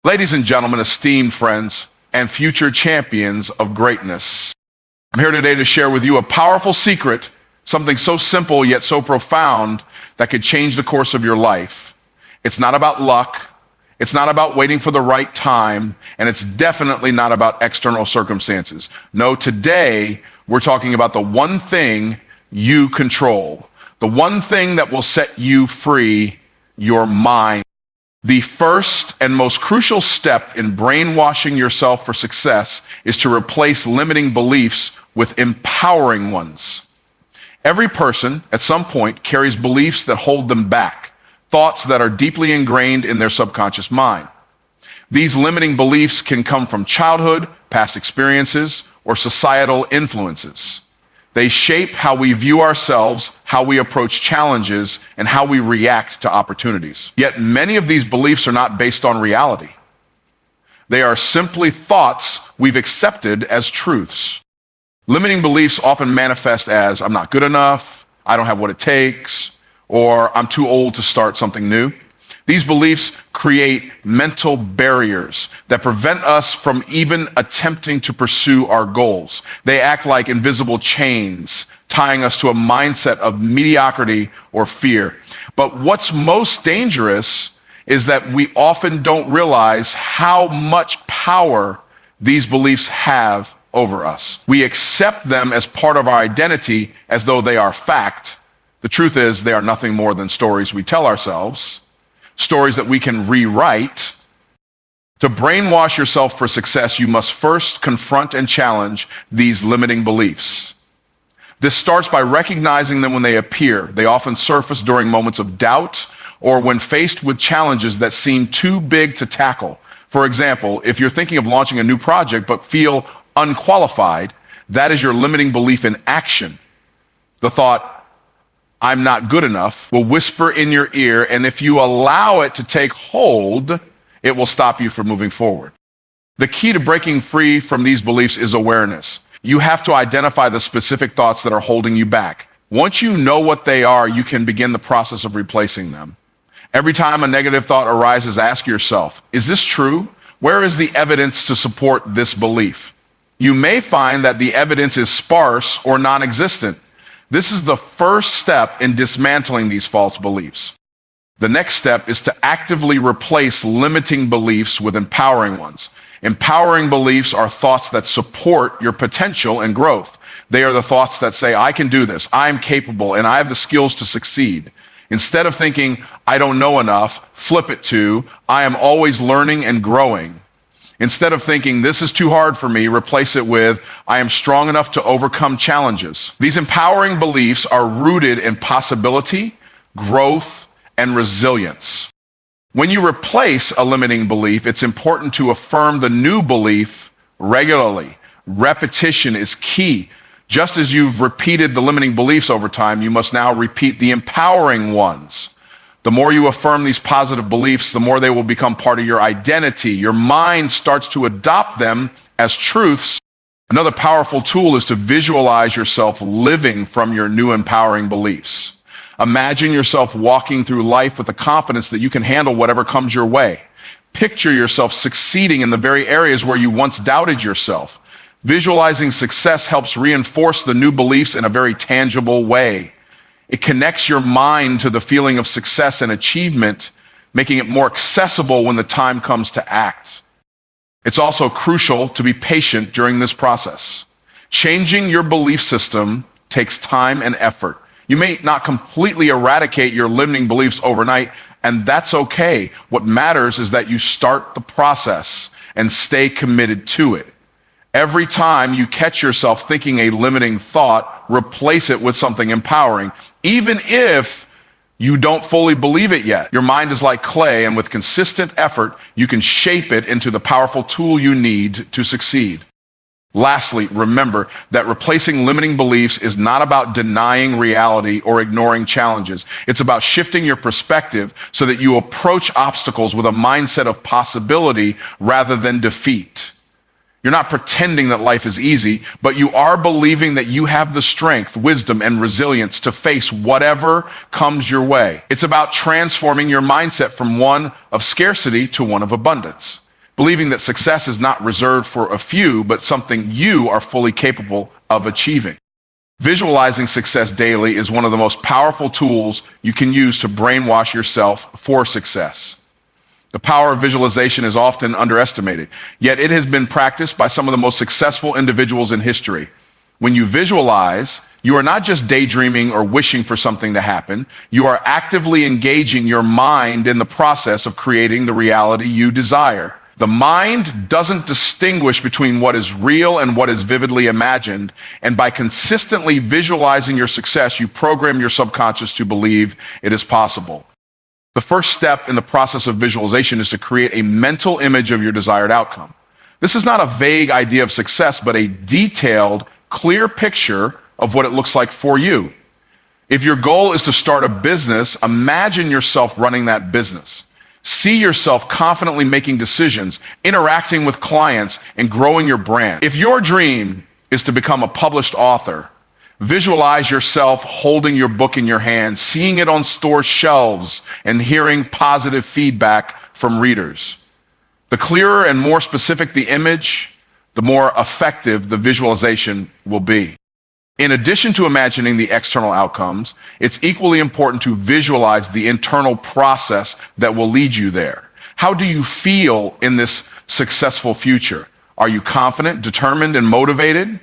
Ladies and gentlemen, esteemed friends, and future champions of greatness, I'm here today to share with you a powerful secret, something so simple yet so profound that could change the course of your life. It's not about luck, it's not about waiting for the right time, and it's definitely not about external circumstances. No, today we're talking about the one thing you control, the one thing that will set you free, your mind. The first and most crucial step in brainwashing yourself for success is to replace limiting beliefs with empowering ones. Every person at some point carries beliefs that hold them back, thoughts that are deeply ingrained in their subconscious mind. These limiting beliefs can come from childhood, past experiences, or societal influences. They shape how we view ourselves, how we approach challenges, and how we react to opportunities. Yet many of these beliefs are not based on reality. They are simply thoughts we've accepted as truths. Limiting beliefs often manifest as, I'm not good enough, I don't have what it takes, or I'm too old to start something new. These beliefs create mental barriers that prevent us from even attempting to pursue our goals. They act like invisible chains, tying us to a mindset of mediocrity or fear. But what's most dangerous is that we often don't realize how much power these beliefs have over us. We accept them as part of our identity as though they are fact. The truth is, they are nothing more than stories we tell ourselves, stories that we can rewrite. To brainwash yourself for success, you must first confront and challenge these limiting beliefs. This starts by recognizing them when they appear. They often surface during moments of doubt or when faced with challenges that seem too big to tackle. For example, if you're thinking of launching a new project but feel unqualified, that is your limiting belief in action. The thought, I'm not good enough, will whisper in your ear, and if you allow it to take hold, it will stop you from moving forward. The key to breaking free from these beliefs is awareness. You have to identify the specific thoughts that are holding you back. Once you know what they are, you can begin the process of replacing them. Every time a negative thought arises, ask yourself, is this true? Where is the evidence to support this belief? You may find that the evidence is sparse or non-existent. This is the first step in dismantling these false beliefs. The next step is to actively replace limiting beliefs with empowering ones. Empowering beliefs are thoughts that support your potential and growth. They are the thoughts that say, I can do this, I'm capable, and I have the skills to succeed. Instead of thinking, I don't know enough, flip it to, I am always learning and growing. Instead of thinking, this is too hard for me, replace it with, I am strong enough to overcome challenges. These empowering beliefs are rooted in possibility, growth, and resilience. When you replace a limiting belief, it's important to affirm the new belief regularly. Repetition is key. Just as you've repeated the limiting beliefs over time, you must now repeat the empowering ones. The more you affirm these positive beliefs, the more they will become part of your identity. Your mind starts to adopt them as truths. Another powerful tool is to visualize yourself living from your new empowering beliefs. Imagine yourself walking through life with the confidence that you can handle whatever comes your way. Picture yourself succeeding in the very areas where you once doubted yourself. Visualizing success helps reinforce the new beliefs in a very tangible way. It connects your mind to the feeling of success and achievement, making it more accessible when the time comes to act. It's also crucial to be patient during this process. Changing your belief system takes time and effort. You may not completely eradicate your limiting beliefs overnight, and that's okay. What matters is that you start the process and stay committed to it. Every time you catch yourself thinking a limiting thought, replace it with something empowering, even if you don't fully believe it yet. Your mind is like clay, and with consistent effort, you can shape it into the powerful tool you need to succeed. Lastly, remember that replacing limiting beliefs is not about denying reality or ignoring challenges. It's about shifting your perspective so that you approach obstacles with a mindset of possibility rather than defeat. You're not pretending that life is easy, but you are believing that you have the strength, wisdom, and resilience to face whatever comes your way. It's about transforming your mindset from one of scarcity to one of abundance. believing that success is not reserved for a few, but something you are fully capable of achieving. Visualizing success daily is one of the most powerful tools you can use to brainwash yourself for success. The power of visualization is often underestimated, yet it has been practiced by some of the most successful individuals in history. When you visualize, you are not just daydreaming or wishing for something to happen. You are actively engaging your mind in the process of creating the reality you desire. The mind doesn't distinguish between what is real and what is vividly imagined, and by consistently visualizing your success, you program your subconscious to believe it is possible. The first step in the process of visualization is to create a mental image of your desired outcome. This is not a vague idea of success, but a detailed, clear picture of what it looks like for you. If your goal is to start a business, imagine yourself running that business. See yourself confidently making decisions, interacting with clients, and growing your brand. If your dream is to become a published author, visualize yourself holding your book in your hand, seeing it on store shelves, and hearing positive feedback from readers. The clearer and more specific the image, the more effective the visualization will be. In addition to imagining the external outcomes, it's equally important to visualize the internal process that will lead you there. How do you feel in this successful future? Are you confident, determined, and motivated?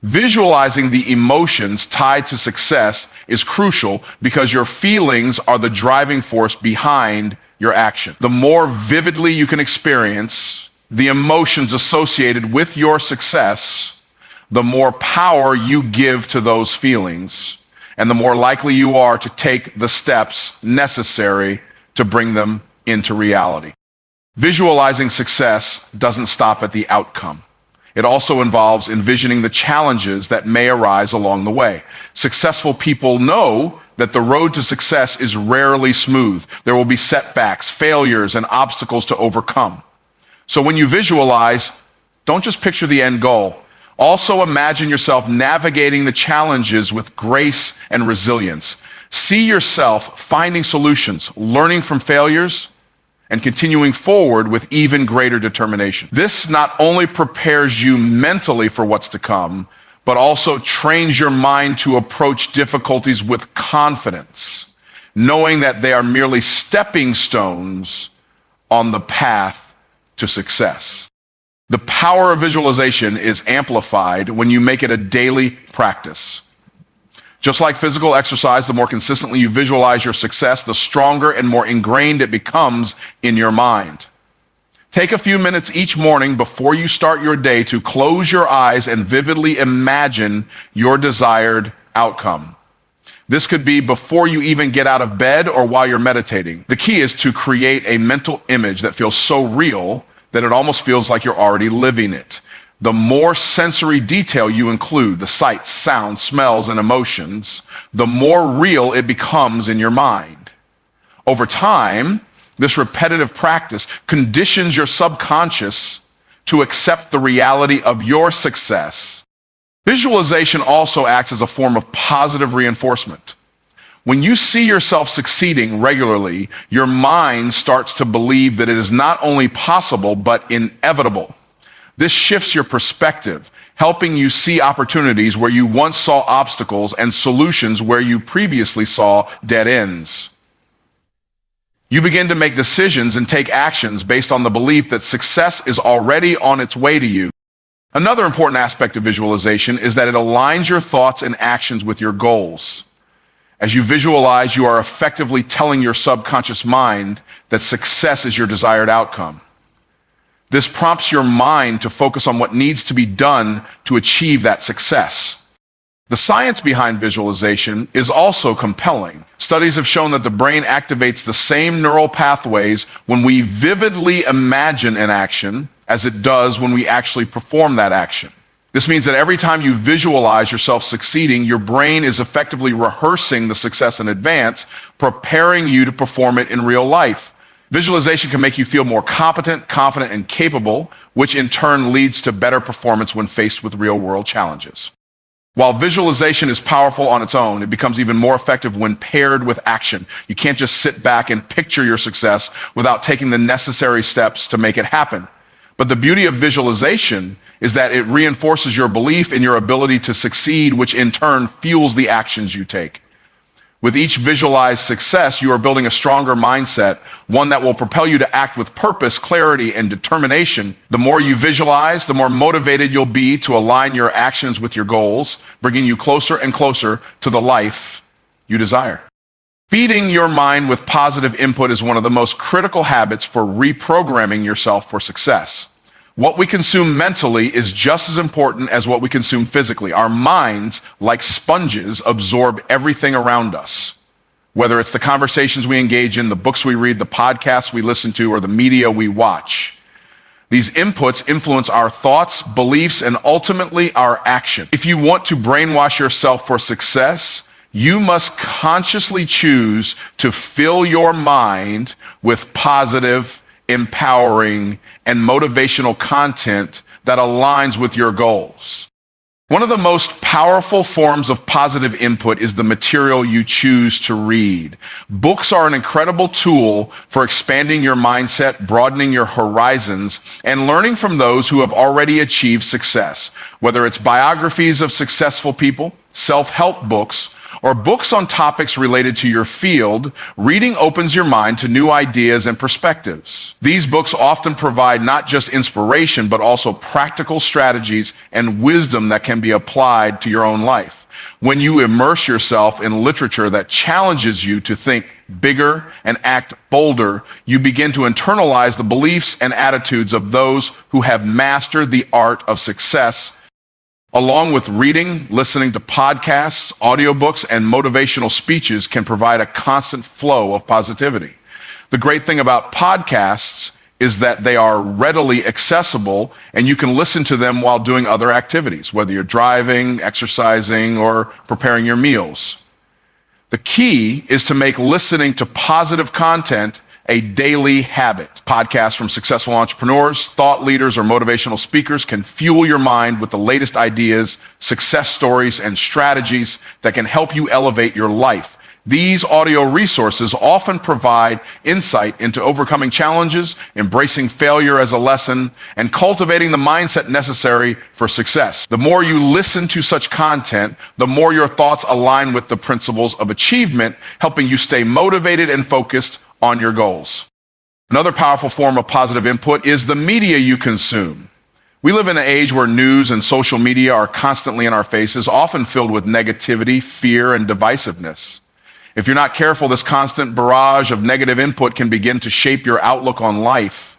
Visualizing the emotions tied to success is crucial because your feelings are the driving force behind your action. The more vividly you can experience the emotions associated with your success, the more power you give to those feelings, and the more likely you are to take the steps necessary to bring them into reality. Visualizing success doesn't stop at the outcome. It also involves envisioning the challenges that may arise along the way. Successful people know that the road to success is rarely smooth. There will be setbacks, failures, and obstacles to overcome. So when you visualize, don't just picture the end goal. Also imagine yourself navigating the challenges with grace and resilience. See yourself finding solutions, learning from failures, and continuing forward with even greater determination. This not only prepares you mentally for what's to come, but also trains your mind to approach difficulties with confidence, knowing that they are merely stepping stones on the path to success. The power of visualization is amplified when you make it a daily practice. Just like physical exercise, the more consistently you visualize your success, the stronger and more ingrained it becomes in your mind. Take a few minutes each morning before you start your day to close your eyes and vividly imagine your desired outcome. This could be before you even get out of bed or while you're meditating. The key is to create a mental image that feels so real that it almost feels like you're already living it. The more sensory detail you include, the sights, sounds, smells, and emotions, the more real it becomes in your mind. Over time, this repetitive practice conditions your subconscious to accept the reality of your success. Visualization also acts as a form of positive reinforcement. When you see yourself succeeding regularly, your mind starts to believe that it is not only possible, but inevitable. This shifts your perspective, helping you see opportunities where you once saw obstacles and solutions where you previously saw dead ends. You begin to make decisions and take actions based on the belief that success is already on its way to you. Another important aspect of visualization is that it aligns your thoughts and actions with your goals. As you visualize, you are effectively telling your subconscious mind that success is your desired outcome. This prompts your mind to focus on what needs to be done to achieve that success. The science behind visualization is also compelling. Studies have shown that the brain activates the same neural pathways when we vividly imagine an action as it does when we actually perform that action. This means that every time you visualize yourself succeeding, your brain is effectively rehearsing the success in advance, preparing you to perform it in real life. Visualization can make you feel more competent, confident, and capable, which in turn leads to better performance when faced with real-world challenges. While visualization is powerful on its own, it becomes even more effective when paired with action. You can't just sit back and picture your success without taking the necessary steps to make it happen. But the beauty of visualization is that it reinforces your belief in your ability to succeed, which in turn fuels the actions you take. With each visualized success, you are building a stronger mindset, one that will propel you to act with purpose, clarity, and determination. The more you visualize, the more motivated you'll be to align your actions with your goals, bringing you closer and closer to the life you desire. Feeding your mind with positive input is one of the most critical habits for reprogramming yourself for success. What we consume mentally is just as important as what we consume physically. Our minds, like sponges, absorb everything around us. Whether it's the conversations we engage in, the books we read, the podcasts we listen to, or the media we watch. These inputs influence our thoughts, beliefs, and ultimately our action. If you want to brainwash yourself for success, you must consciously choose to fill your mind with positive, empowering, and motivational content that aligns with your goals. One of the most powerful forms of positive input is the material you choose to read. Books are an incredible tool for expanding your mindset, broadening your horizons, and learning from those who have already achieved success. Whether it's biographies of successful people, self-help books, or books on topics related to your field, reading opens your mind to new ideas and perspectives. These books often provide not just inspiration, but also practical strategies and wisdom that can be applied to your own life. When you immerse yourself in literature that challenges you to think bigger and act bolder, you begin to internalize the beliefs and attitudes of those who have mastered the art of success. Along with reading, listening to podcasts, audiobooks, and motivational speeches can provide a constant flow of positivity. The great thing about podcasts is that they are readily accessible and you can listen to them while doing other activities, whether you're driving, exercising, or preparing your meals. The key is to make listening to positive content a daily habit. Podcasts from successful entrepreneurs, thought leaders, or motivational speakers can fuel your mind with the latest ideas, success stories, and strategies that can help you elevate your life. These audio resources often provide insight into overcoming challenges, embracing failure as a lesson, and cultivating the mindset necessary for success. The more you listen to such content, the more your thoughts align with the principles of achievement, helping you stay motivated and focused on your goals. Another powerful form of positive input is the media you consume. We live in an age where news and social media are constantly in our faces, often filled with negativity, fear, and divisiveness. If you're not careful, this constant barrage of negative input can begin to shape your outlook on life.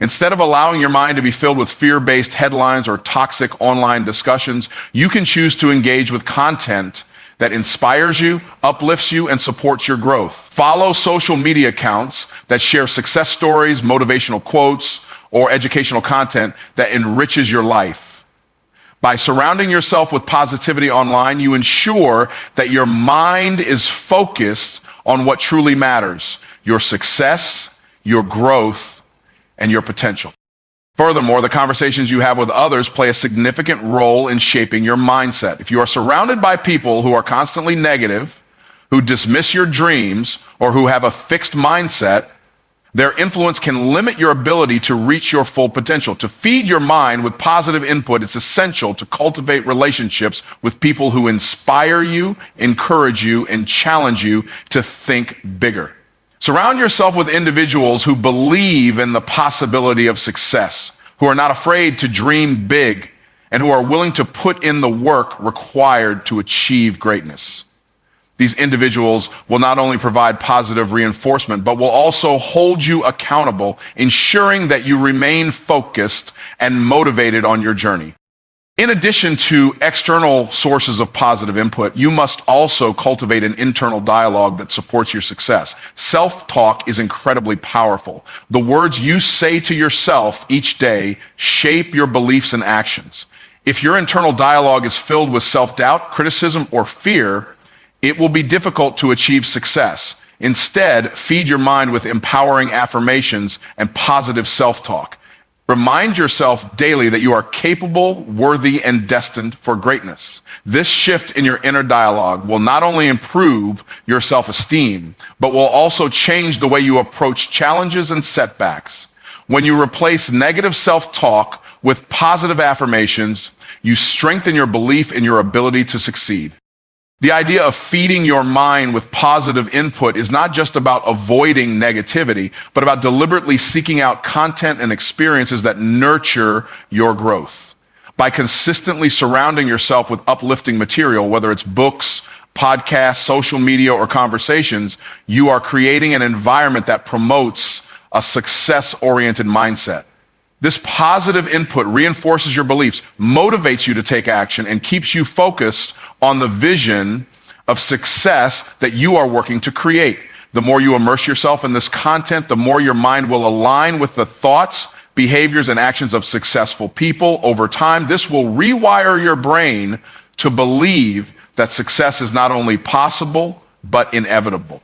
Instead of allowing your mind to be filled with fear-based headlines or toxic online discussions, you can choose to engage with content that inspires you, uplifts you, and supports your growth. Follow social media accounts that share success stories, motivational quotes, or educational content that enriches your life. By surrounding yourself with positivity online, you ensure that your mind is focused on what truly matters: your success, your growth, and your potential. Furthermore, the conversations you have with others play a significant role in shaping your mindset. If you are surrounded by people who are constantly negative, who dismiss your dreams, or who have a fixed mindset, their influence can limit your ability to reach your full potential. To feed your mind with positive input, it's essential to cultivate relationships with people who inspire you, encourage you, and challenge you to think bigger. Surround yourself with individuals who believe in the possibility of success, who are not afraid to dream big, and who are willing to put in the work required to achieve greatness. These individuals will not only provide positive reinforcement, but will also hold you accountable, ensuring that you remain focused and motivated on your journey. In addition to external sources of positive input, you must also cultivate an internal dialogue that supports your success. Self-talk is incredibly powerful. The words you say to yourself each day shape your beliefs and actions. If your internal dialogue is filled with self-doubt, criticism, or fear, it will be difficult to achieve success. Instead, feed your mind with empowering affirmations and positive self-talk. Remind yourself daily that you are capable, worthy, and destined for greatness. This shift in your inner dialogue will not only improve your self-esteem, but will also change the way you approach challenges and setbacks. When you replace negative self-talk with positive affirmations, you strengthen your belief in your ability to succeed. The idea of feeding your mind with positive input is not just about avoiding negativity, but about deliberately seeking out content and experiences that nurture your growth. By consistently surrounding yourself with uplifting material, whether it's books, podcasts, social media, or conversations, you are creating an environment that promotes a success-oriented mindset. This positive input reinforces your beliefs, motivates you to take action, and keeps you focused on the vision of success that you are working to create. The more you immerse yourself in this content, the more your mind will align with the thoughts, behaviors, and actions of successful people. Over time, this will rewire your brain to believe that success is not only possible, but inevitable.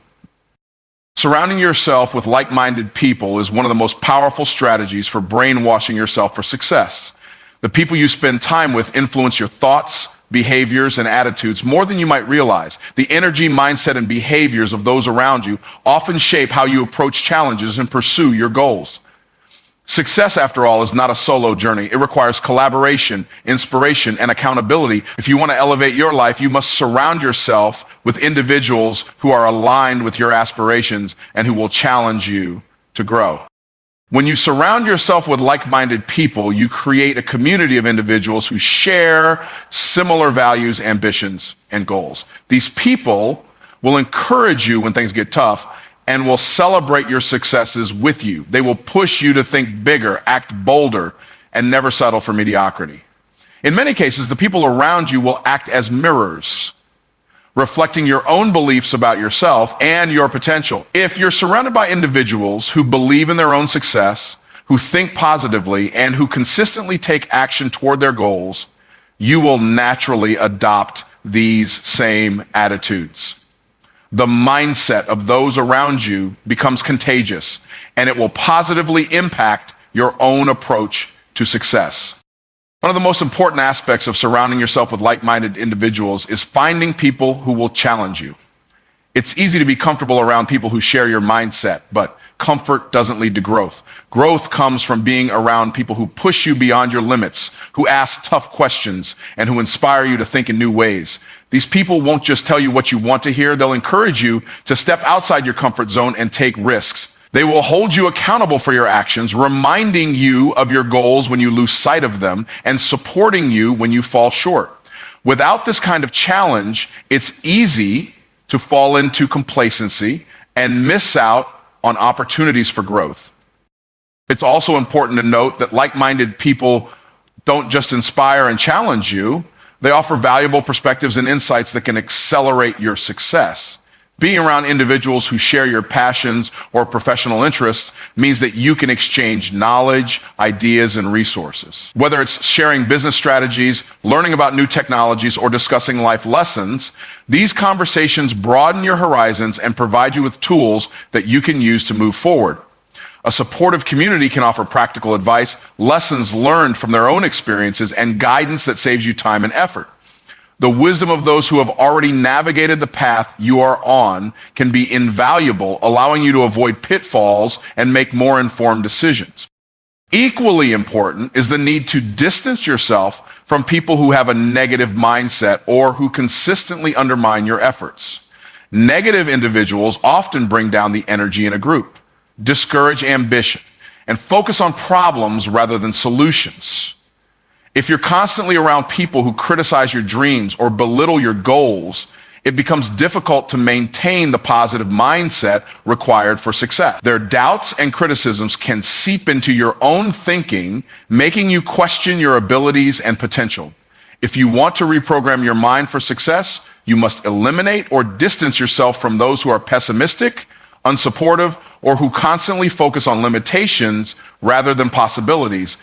Surrounding yourself with like-minded people is one of the most powerful strategies for brainwashing yourself for success. The people you spend time with influence your thoughts, behaviors, and attitudes more than you might realize. The energy, mindset, and behaviors of those around you often shape how you approach challenges and pursue your goals. Success, after all, is not a solo journey. It requires collaboration, inspiration, and accountability. If you want to elevate your life, you must surround yourself with individuals who are aligned with your aspirations and who will challenge you to grow. When you surround yourself with like-minded people, you create a community of individuals who share similar values, ambitions, and goals. These people will encourage you when things get tough and will celebrate your successes with you. They will push you to think bigger, act bolder, and never settle for mediocrity. In many cases, the people around you will act as mirrors, reflecting your own beliefs about yourself and your potential. If you're surrounded by individuals who believe in their own success, who think positively, and who consistently take action toward their goals, you will naturally adopt these same attitudes. The mindset of those around you becomes contagious, and it will positively impact your own approach to success. One of the most important aspects of surrounding yourself with like-minded individuals is finding people who will challenge you. It's easy to be comfortable around people who share your mindset, but comfort doesn't lead to growth. Growth comes from being around people who push you beyond your limits, who ask tough questions, and who inspire you to think in new ways. These people won't just tell you what you want to hear, they'll encourage you to step outside your comfort zone and take risks. They will hold you accountable for your actions, reminding you of your goals when you lose sight of them, and supporting you when you fall short. Without this kind of challenge, it's easy to fall into complacency and miss out on opportunities for growth. It's also important to note that like-minded people don't just inspire and challenge you, they offer valuable perspectives and insights that can accelerate your success. Being around individuals who share your passions or professional interests means that you can exchange knowledge, ideas, and resources. Whether it's sharing business strategies, learning about new technologies, or discussing life lessons, these conversations broaden your horizons and provide you with tools that you can use to move forward. A supportive community can offer practical advice, lessons learned from their own experiences, and guidance that saves you time and effort. The wisdom of those who have already navigated the path you are on can be invaluable, allowing you to avoid pitfalls and make more informed decisions. Equally important is the need to distance yourself from people who have a negative mindset or who consistently undermine your efforts. Negative individuals often bring down the energy in a group, discourage ambition, and focus on problems rather than solutions. If you're constantly around people who criticize your dreams or belittle your goals, it becomes difficult to maintain the positive mindset required for success. Their doubts and criticisms can seep into your own thinking, making you question your abilities and potential. If you want to reprogram your mind for success, you must eliminate or distance yourself from those who are pessimistic, unsupportive, or who constantly focus on limitations rather than possibilities.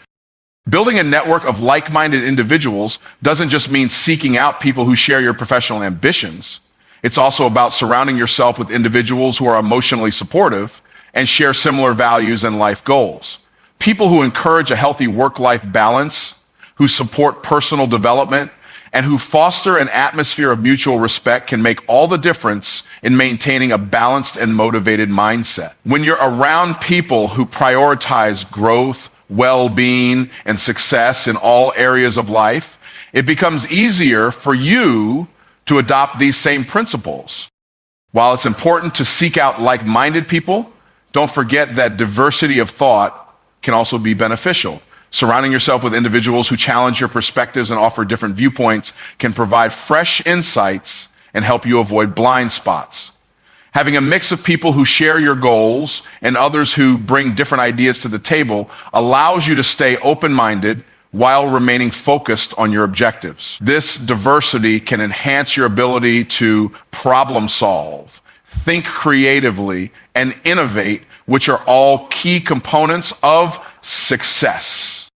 Building a network of like-minded individuals doesn't just mean seeking out people who share your professional ambitions. It's also about surrounding yourself with individuals who are emotionally supportive and share similar values and life goals. People who encourage a healthy work-life balance, who support personal development, and who foster an atmosphere of mutual respect can make all the difference in maintaining a balanced and motivated mindset. When you're around people who prioritize growth, well-being, and success in all areas of life, it becomes easier for you to adopt these same principles. While it's important to seek out like-minded people, don't forget that diversity of thought can also be beneficial. Surrounding yourself with individuals who challenge your perspectives and offer different viewpoints can provide fresh insights and help you avoid blind spots. Having a mix of people who share your goals and others who bring different ideas to the table allows you to stay open-minded while remaining focused on your objectives. This diversity can enhance your ability to problem solve, think creatively, and innovate, which are all key components of success.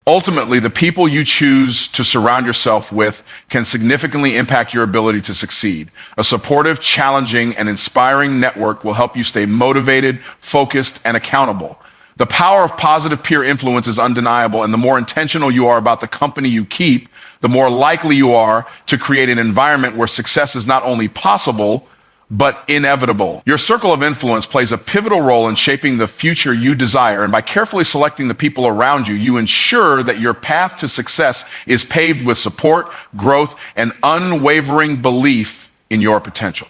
Ultimately, the people you choose to surround yourself with can significantly impact your ability to succeed. A supportive, challenging, and inspiring network will help you stay motivated, focused, and accountable. The power of positive peer influence is undeniable, and the more intentional you are about the company you keep, the more likely you are to create an environment where success is not only possible, but inevitable. Your circle of influence plays a pivotal role in shaping the future you desire, and by carefully selecting the people around you, you ensure that your path to success is paved with support, growth, and unwavering belief in your potential.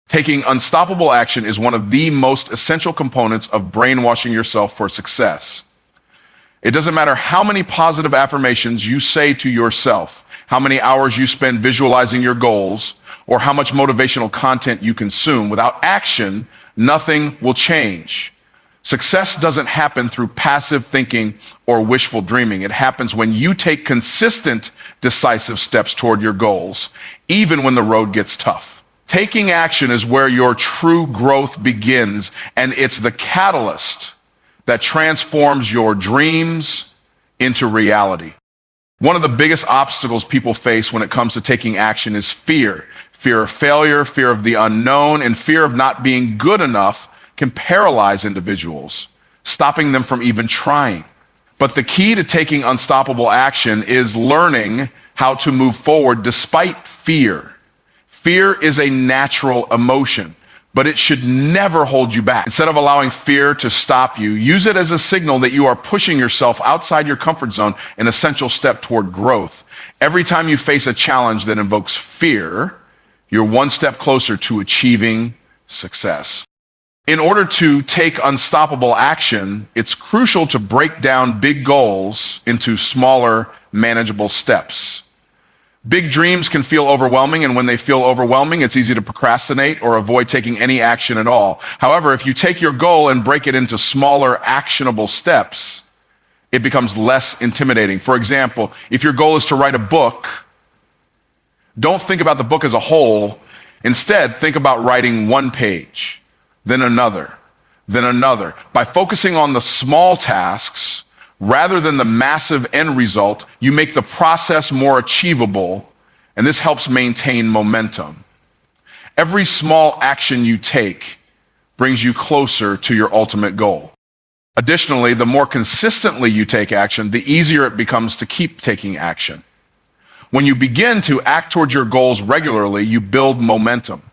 Taking unstoppable action is one of the most essential components of brainwashing yourself for success. It doesn't matter how many positive affirmations you say to yourself, how many hours you spend visualizing your goals, or how much motivational content you consume. Without action, nothing will change. Success doesn't happen through passive thinking or wishful dreaming. It happens when you take consistent, decisive steps toward your goals, even when the road gets tough. Taking action is where your true growth begins, and it's the catalyst that transforms your dreams into reality. One of the biggest obstacles people face when it comes to taking action is fear. Fear of failure, fear of the unknown, and fear of not being good enough can paralyze individuals, stopping them from even trying. But the key to taking unstoppable action is learning how to move forward despite fear. Fear is a natural emotion, but it should never hold you back. Instead of allowing fear to stop you, use it as a signal that you are pushing yourself outside your comfort zone, an essential step toward growth. Every time you face a challenge that invokes fear, you're one step closer to achieving success. In order to take unstoppable action, it's crucial to break down big goals into smaller, manageable steps. Big dreams can feel overwhelming, and when they feel overwhelming, it's easy to procrastinate or avoid taking any action at all. However, if you take your goal and break it into smaller, actionable steps, it becomes less intimidating. For example, if your goal is to write a book, don't think about the book as a whole. Instead, think about writing one page, then another, then another. By focusing on the small tasks rather than the massive end result, you make the process more achievable, and this helps maintain momentum. Every small action you take brings you closer to your ultimate goal. Additionally, the more consistently you take action, the easier it becomes to keep taking action. When you begin to act towards your goals regularly, you build momentum.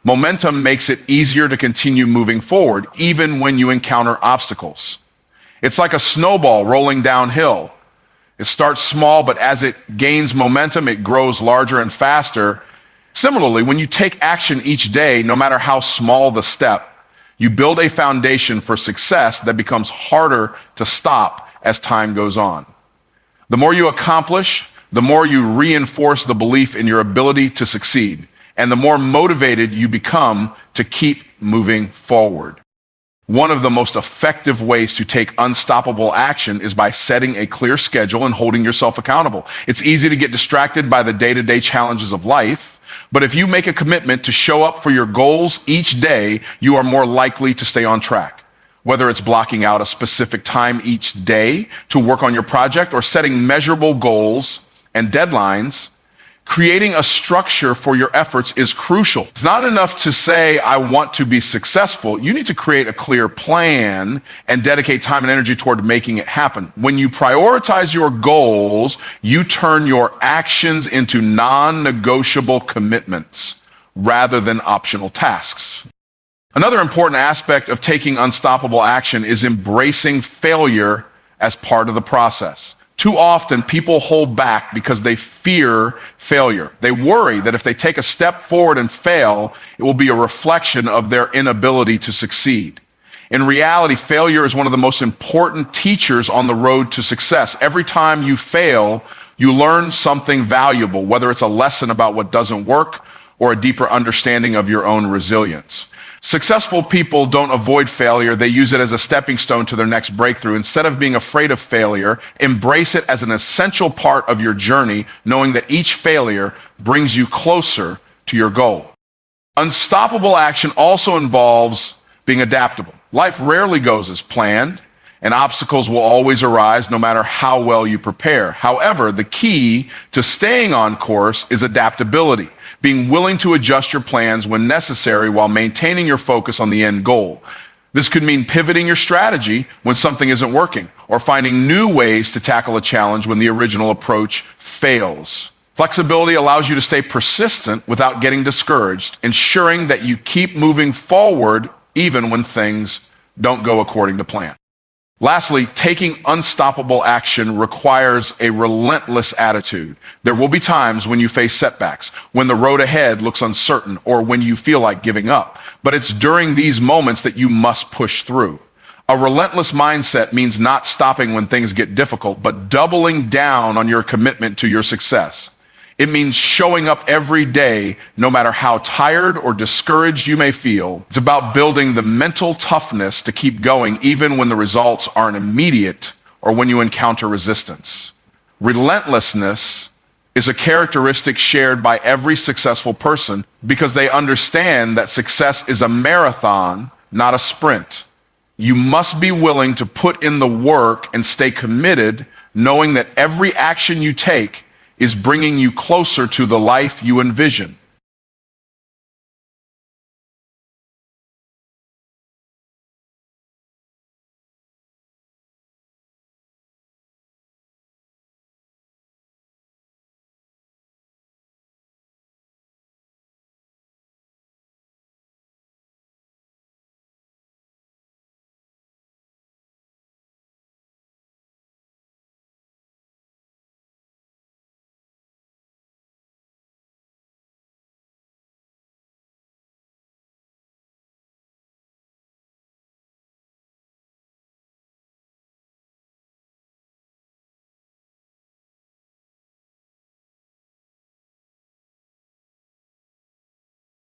Momentum makes it easier to continue moving forward, even when you encounter obstacles. It's like a snowball rolling downhill. It starts small, but as it gains momentum, it grows larger and faster. Similarly, when you take action each day, no matter how small the step, you build a foundation for success that becomes harder to stop as time goes on. The more you accomplish, the more you reinforce the belief in your ability to succeed, and the more motivated you become to keep moving forward. One of the most effective ways to take unstoppable action is by setting a clear schedule and holding yourself accountable. It's easy to get distracted by the day-to-day challenges of life, but if you make a commitment to show up for your goals each day, you are more likely to stay on track. Whether it's blocking out a specific time each day to work on your project or setting measurable goals and deadlines, Creating a structure for your efforts is crucial. It's not enough to say, I want to be successful. You need to create a clear plan and dedicate time and energy toward making it happen. When you prioritize your goals, you turn your actions into non-negotiable commitments rather than optional tasks. Another important aspect of taking unstoppable action is embracing failure as part of the process. Too often, people hold back because they fear failure. They worry that if they take a step forward and fail, it will be a reflection of their inability to succeed. In reality, failure is one of the most important teachers on the road to success. Every time you fail, you learn something valuable, whether it's a lesson about what doesn't work or a deeper understanding of your own resilience. Successful people don't avoid failure. They use it as a stepping stone to their next breakthrough. Instead of being afraid of failure, embrace it as an essential part of your journey, knowing that each failure brings you closer to your goal. Unstoppable action also involves being adaptable. Life rarely goes as planned, and obstacles will always arise no matter how well you prepare. However, the key to staying on course is adaptability, being willing to adjust your plans when necessary while maintaining your focus on the end goal. This could mean pivoting your strategy when something isn't working, or finding new ways to tackle a challenge when the original approach fails. Flexibility allows you to stay persistent without getting discouraged, ensuring that you keep moving forward even when things don't go according to plan. Lastly, taking unstoppable action requires a relentless attitude. There will be times when you face setbacks, when the road ahead looks uncertain, or when you feel like giving up. But it's during these moments that you must push through. A relentless mindset means not stopping when things get difficult, but doubling down on your commitment to your success. It means showing up every day, no matter how tired or discouraged you may feel. It's about building the mental toughness to keep going, even when the results aren't immediate or when you encounter resistance. Relentlessness is a characteristic shared by every successful person because they understand that success is a marathon, not a sprint. You must be willing to put in the work and stay committed, knowing that every action you take is bringing you closer to the life you envision.